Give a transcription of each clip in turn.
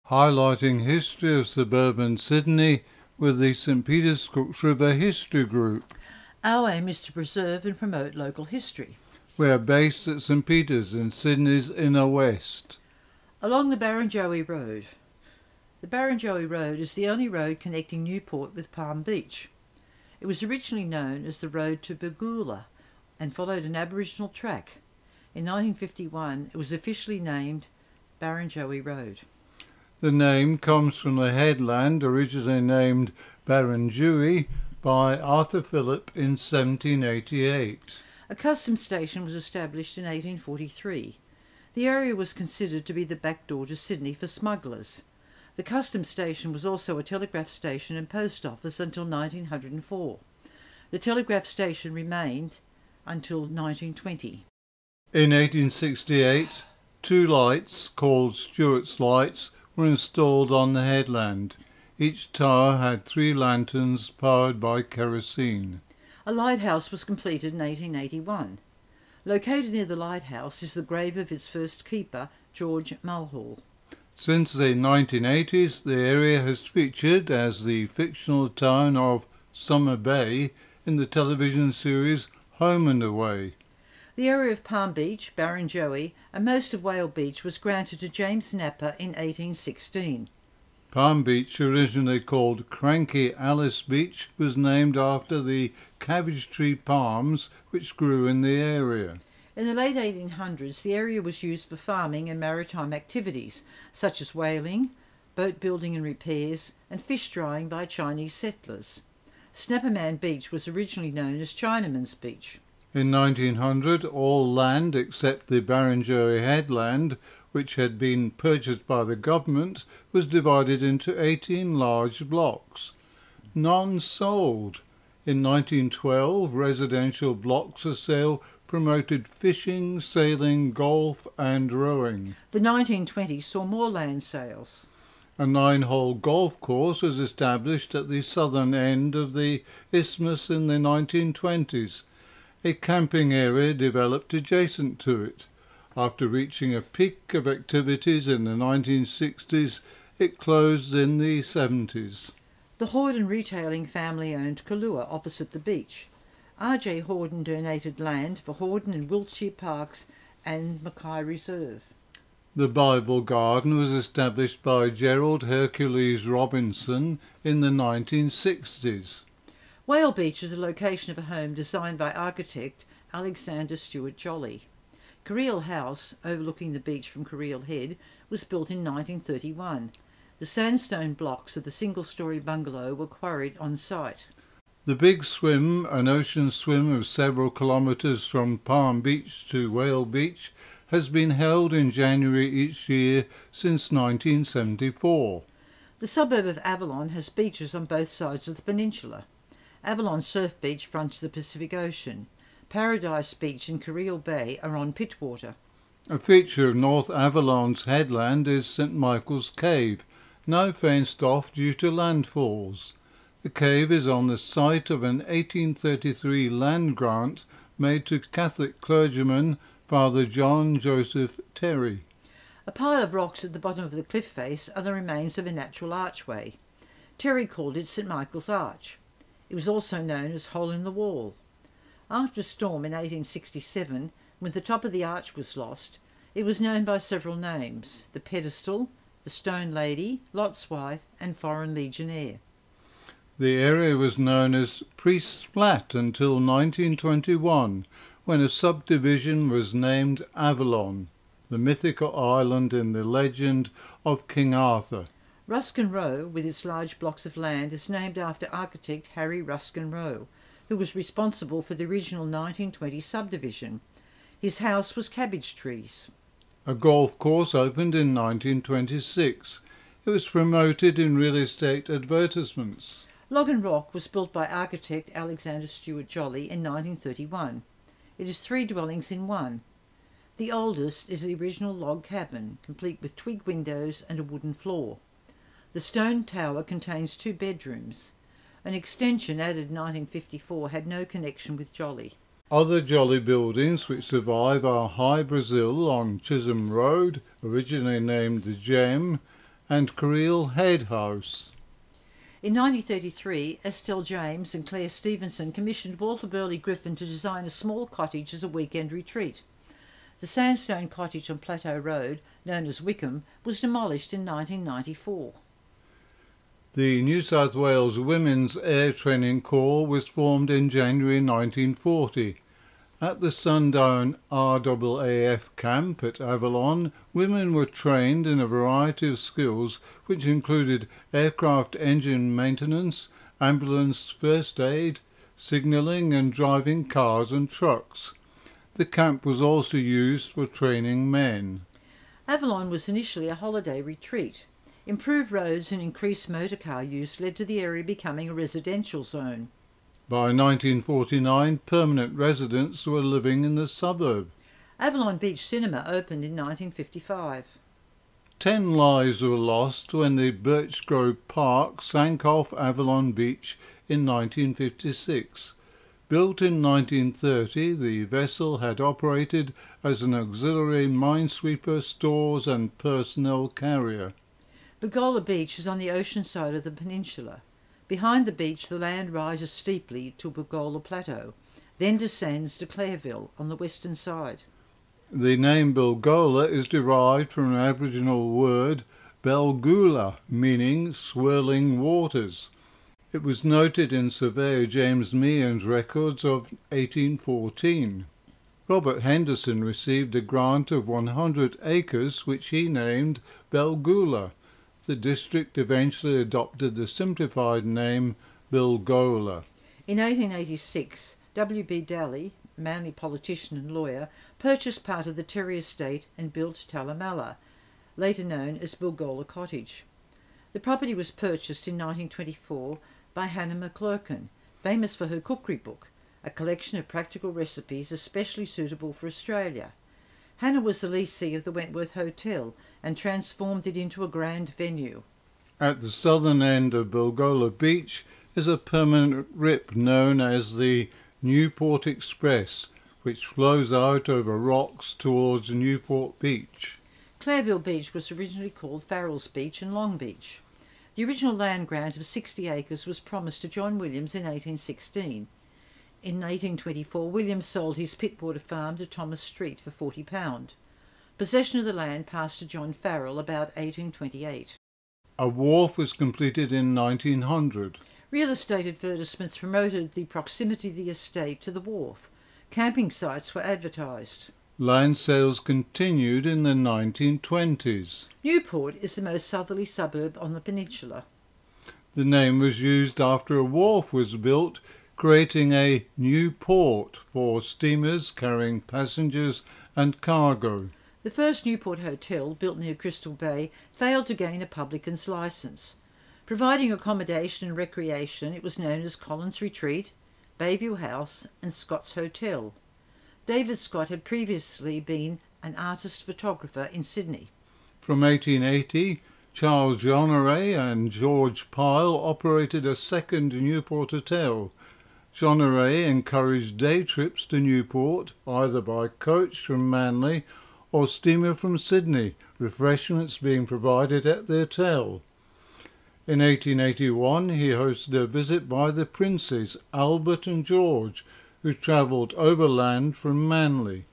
highlighting history of suburban Sydney with the St Peter's Cooks River History Group. Our aim is to preserve and promote local history. We are based at St Peter's in Sydney's inner west. Along the Barrenjoey Road. The Barrenjoey Road is the only road connecting Newport with Palm Beach. It was originally known as the Road to Bagoola and followed an Aboriginal track. In 1951 it was officially named Barrenjoey Road. The name comes from the headland originally named Barrenjoey by Arthur Phillip in 1788. A customs station was established in 1843. The area was considered to be the back door to Sydney for smugglers. The customs station was also a telegraph station and post office until 1904. The telegraph station remained until 1920. In 1868, 2 lights, called Stuart's Lights, were installed on the headland. Each tower had 3 lanterns powered by kerosene. A lighthouse was completed in 1881. Located near the lighthouse is the grave of its first keeper, George Mulhall. Since the 1980s, the area has featured as the fictional town of Summer Bay in the television series Home and Away. The area of Palm Beach, Barrenjoey and most of Whale Beach was granted to James Napper in 1816. Palm Beach, originally called Cranky Alice Beach, was named after the cabbage tree palms which grew in the area. In the late 1800s, the area was used for farming and maritime activities, such as whaling, boat building and repairs, and fish drying by Chinese settlers. Snapperman Beach was originally known as Chinaman's Beach. In 1900, all land except the Barrenjoey headland, which had been purchased by the government, was divided into 18 large blocks. None sold. In 1912, residential blocks for sale promoted fishing, sailing, golf and rowing. The 1920s saw more land sales. A 9-hole golf course was established at the southern end of the isthmus in the 1920s. A camping area developed adjacent to it. After reaching a peak of activities in the 1960s, it closed in the 70s. The Horden retailing family owned Kahlua opposite the beach. R.J. Horden donated land for Horden and Wiltshire Parks and Mackay Reserve. The Bible Garden was established by Gerald Hercules Robinson in the 1960s. Whale Beach is the location of a home designed by architect N.S.W. Careel House, overlooking the beach from Careel Head, was built in 1931. The sandstone blocks of the single-storey bungalow were quarried on site. The Big Swim, an ocean swim of several kilometres from Palm Beach to Whale Beach, has been held in January each year since 1974. The suburb of Avalon has beaches on both sides of the peninsula. Avalon Surf Beach fronts the Pacific Ocean. Paradise Beach and Careel Bay are on Pittwater. A feature of North Avalon's headland is St Michael's Cave, now fenced off due to landfalls. The cave is on the site of an 1833 land grant made to Catholic clergyman Father John Joseph Terry. A pile of rocks at the bottom of the cliff face are the remains of a natural archway. Terry called it St Michael's Arch. It was also known as Hole in the Wall. After a storm in 1867, when the top of the arch was lost, it was known by several names: the Pedestal, the Stone Lady, Lot's Wife and Foreign Legionnaire. The area was known as Priest's Flat until 1921, when a subdivision was named Avalon, the mythical island in the legend of King Arthur. Ruskin Row, with its large blocks of land, is named after architect Harry Ruskin Row, who was responsible for the original 1920 subdivision. His house was cabbage trees. A golf course opened in 1926. It was promoted in real estate advertisements. Logan Rock was built by architect Alexander Stewart Jolly in 1931. It is 3 dwellings in one. The oldest is the original log cabin, complete with twig windows and a wooden floor. The stone tower contains 2 bedrooms. An extension added in 1954 had no connection with Jolly. Other Jolly buildings which survive are High Brazil on Chisholm Road, originally named the Gem, and Creel Head House. In 1933, Estelle James and Claire Stevenson commissioned Walter Burley Griffin to design a small cottage as a weekend retreat. The sandstone cottage on Plateau Road, known as Wickham, was demolished in 1994. The New South Wales Women's Air Training Corps was formed in January 1940. At the Sundown RAAF camp at Avalon, women were trained in a variety of skills which included aircraft engine maintenance, ambulance first aid, signalling and driving cars and trucks. The camp was also used for training men. Avalon was initially a holiday retreat. Improved roads and increased motorcar use led to the area becoming a residential zone. By 1949, permanent residents were living in the suburb. Avalon Beach Cinema opened in 1955. 10 lives were lost when the Birch Grove Park sank off Avalon Beach in 1956. Built in 1930, the vessel had operated as an auxiliary minesweeper, stores and personnel carrier. Bergola Beach is on the ocean side of the peninsula. Behind the beach, the land rises steeply to Bergola Plateau, then descends to Clareville on the western side. The name Bilgola is derived from an Aboriginal word, Belgoola, meaning swirling waters. It was noted in Surveyor James Meehan's records of 1814. Robert Henderson received a grant of 100 acres, which he named Belgoola. The district eventually adopted the simplified name Bilgola. In 1886, W.B. Daly, Manly politician and lawyer, purchased part of the Terry estate and built Talamala, later known as Bilgola Cottage. The property was purchased in 1924 by Hannah McClurkin, famous for her cookery book, a collection of practical recipes especially suitable for Australia. Hannah was the lessee of the Wentworth Hotel and transformed it into a grand venue. At the southern end of Bilgola Beach is a permanent rip known as the Newport Express, which flows out over rocks towards Newport Beach. Clareville Beach was originally called Farrell's Beach and Long Beach. The original land grant of 60 acres was promised to John Williams in 1816. In 1824, Williams sold his Pittwater farm to Thomas Street for £40. Possession of the land passed to John Farrell about 1828. A wharf was completed in 1900. Real estate advertisements promoted the proximity of the estate to the wharf. Camping sites were advertised. Land sales continued in the 1920s. Newport is the most southerly suburb on the peninsula. The name was used after a wharf was built, creating a new port for steamers carrying passengers and cargo. The first Newport hotel, built near Crystal Bay, failed to gain a publican's licence. Providing accommodation and recreation, it was known as Collins Retreat, Bayview House and Scott's Hotel. David Scott had previously been an artist photographer in Sydney. From 1880, Charles Jeanneret and George Pyle operated a second Newport hotel. Jeanneret encouraged day trips to Newport, either by coach from Manly or steamer from Sydney, refreshments being provided at the hotel. In 1881, he hosted a visit by the Princes, Albert and George, who travelled overland from Manly.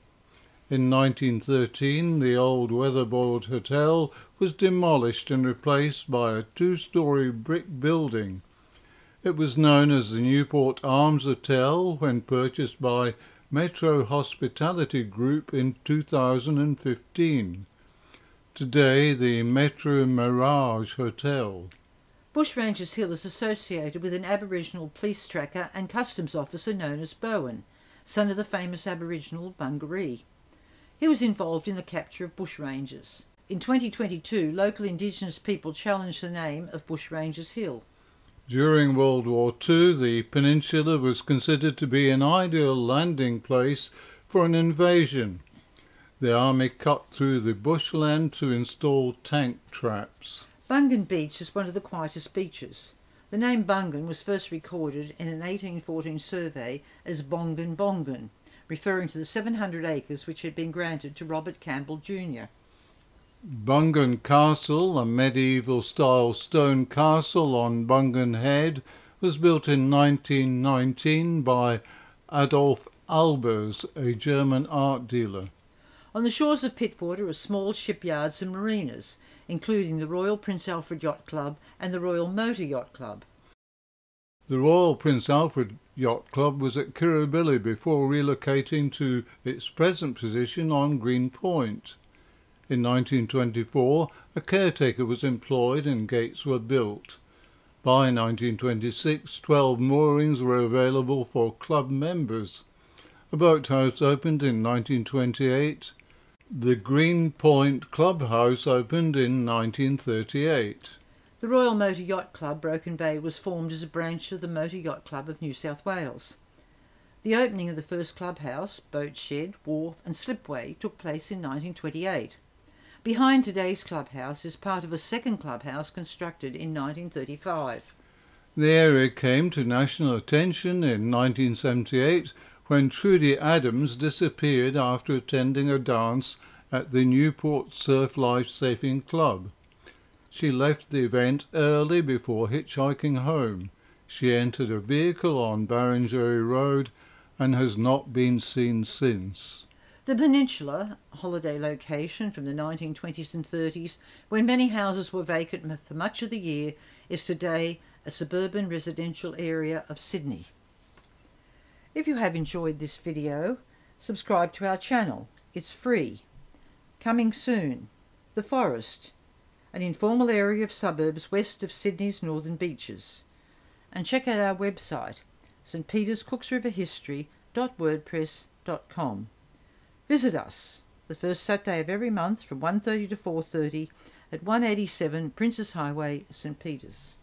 In 1913, the old weatherboard hotel was demolished and replaced by a two-storey brick building. It was known as the Newport Arms Hotel when purchased by Metro Hospitality Group in 2015. Today, the Metro Mirage Hotel. Bushrangers Hill is associated with an Aboriginal police tracker and customs officer known as Bowen, son of the famous Aboriginal Bungaree. He was involved in the capture of bushrangers. In 2022, local Indigenous people challenged the name of Bushrangers Hill. During World War II, the peninsula was considered to be an ideal landing place for an invasion. The army cut through the bushland to install tank traps. Bungan Beach is one of the quietest beaches. The name Bungan was first recorded in an 1814 survey as Bongan Bongan, referring to the 700 acres which had been granted to Robert Campbell Jr. Bungan Castle, a medieval-style stone castle on Bungan Head, was built in 1919 by Adolf Albers, a German art dealer. On the shores of Pittwater are small shipyards and marinas, including the Royal Prince Alfred Yacht Club and the Royal Motor Yacht Club. The Royal Prince Alfred Yacht Club was at Kirribilli before relocating to its present position on Green Point. In 1924, a caretaker was employed and gates were built. By 1926, 12 moorings were available for club members. A boathouse opened in 1928. The Green Point Clubhouse opened in 1938. The Royal Motor Yacht Club, Broken Bay, was formed as a branch of the Motor Yacht Club of New South Wales. The opening of the first clubhouse, boat shed, wharf and slipway took place in 1928. Behind today's clubhouse is part of a second clubhouse constructed in 1935. The area came to national attention in 1978 when Trudy Adams disappeared after attending a dance at the Newport Surf Life Saving Club. She left the event early before hitchhiking home. She entered a vehicle on Barrenjoey Road and has not been seen since. The peninsula, a holiday location from the 1920s and 30s, when many houses were vacant for much of the year, is today a suburban residential area of Sydney. If you have enjoyed this video, subscribe to our channel. It's free. Coming soon, The Forest, an informal area of suburbs west of Sydney's northern beaches. And check out our website, stpeterscooksriverhistory.wordpress.com. Visit us the first Saturday of every month from 1:30 to 4:30 at 187 Princes Highway, St. Peters.